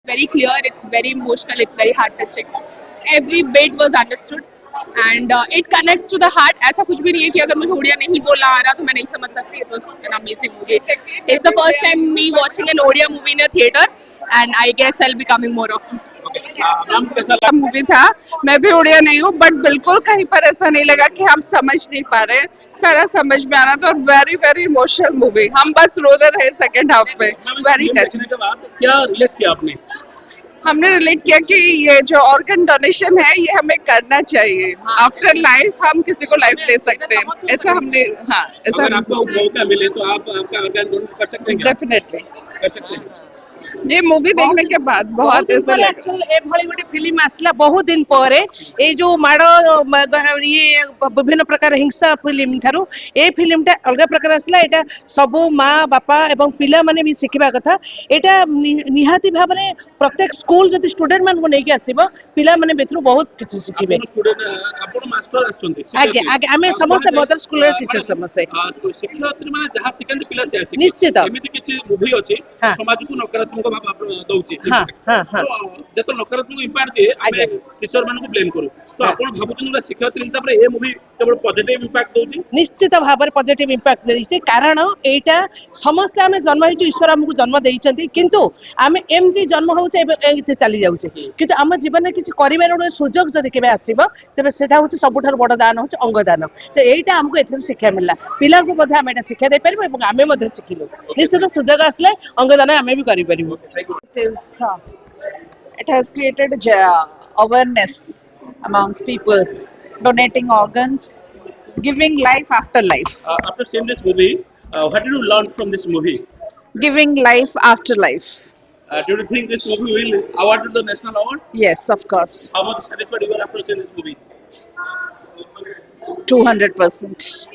very clear, it's very emotional, it's very heart touching. Every bit was understood and it connects to the heart. ऐसा कुछ भी नहीं है कि अगर मुझे उड़िया नहीं बोलना आ रहा तो मैं नहीं समझ सकती. It was an amazing movie. It's the first time me watching an Odia movie in a theater and I guess I'll be coming more often. Ma'am कैसा लगा? मूवी था. मैं भी उड़िया नहीं हूँ बट बिल्कुल कहीं पर ऐसा नहीं लगा कि हम समझ नहीं पा रहे. सारा समझ में आ रहा था और वेरी वेरी इमोशनल मूवी. हम बस रो रहे सेकंड हाफ में. मैम, इस वेरी फिल्म टच. देखने के बाद क्या रिलेट किया आपने? हमने रिलेट किया कि ये जो ऑर्गन डोनेशन है ये हमें करना चाहिए. आफ्टर लाइफ हम किसी को लाइफ दे सकते हैं. ऐसा हमने ऐसा अगर आपको मौका मिले तो आप आपका ऑर्गन डोनेट कर सकते हैं क्या? डेफिनेटली कर सकते हैं. ये मूवी देखने के बाद बहुत ऐसा लगा. एक्चुअली एभଳି ଗୋଟେ फिल्म आसला बहुत दिन ପରେ ए जो माड़ ये विभिन्न प्रकार हिंसा फिल्म ठारू ए फिल्मटा अलग प्रकार आसला. एटा सबु माँ बापा एवं पिला माने भी शिखिबा कथा. एटा निहाती भाबरे प्रत्येक स्कूल जति स्टूडेंट मान को नेकी आसीबो पिला माने बेथरू बहुत किछि शिखिबे. ଆପଣ स्टूडेंट ଆପଣ मास्टर आछंती. आगे आगे आमे समस्त मदर स्कूल टीचर समस्त शिक्षयित्री माने जहाँ शिखंती पिला से आसी. निश्चित. एमिति किछि मूवी अछि हाँ. समाज को नकारात्मक भाव दउछि. हाँ हाँ हाँ जेतो नकारात्मक इंपैक्ट दिए आमे टीचर मान को ब्लेम करू. तो हाँ. आपण भाबुछन शिक्षयित्री हिसाब रे ए मूवी केवल पॉजिटिव इंपैक्ट दउछि. निश्चित भाव पॉजिटिव इंपैक्ट देइछे. कारण एटा समस्त आमे जन्म हिचु ईश्वर हमकु जन्म देइछंती किंतु आमे एमती जन्म होउछे एते चली जाउछे. किंतु हम जीवन में किछि करिवार ଗୋଟେ ସୁଯୋଗ ଯଦି କେବେ ଆସିବ ତେବେ ସେଟା ହଉଛି ସବୁଠାରୁ ବଡ଼ ଦାନ ହଉଛି ଅଙ୍ଗଦାନ. ତ ଏଇଟା ଆମକୁ ଏଥିରୁ ଶିକ୍ଷା ମିଳିଲା. ପିଲାଙ୍କୁ ମଧ୍ୟ ଆମେ ଏଟା ଶିକ୍ଷା ଦେଇପାରିବୁ ଏବଂ ଆମେ ମଧ୍ୟ ଶିଖିଲୁ. ନିଶ୍ଚିତ ସୁଯୋଗ ଆସିଲେ ଅଙ୍ଗଦାନ ଆମେ ବି କରିପାରିବୁ. It has created awareness amongst people, donating organs, giving life after life, After seeing this movie, what did you learn from this movie? giving life after life. Do you think this movie will awarded the national award? Yes, of course, How much satisfied you are after seeing this movie? 200%.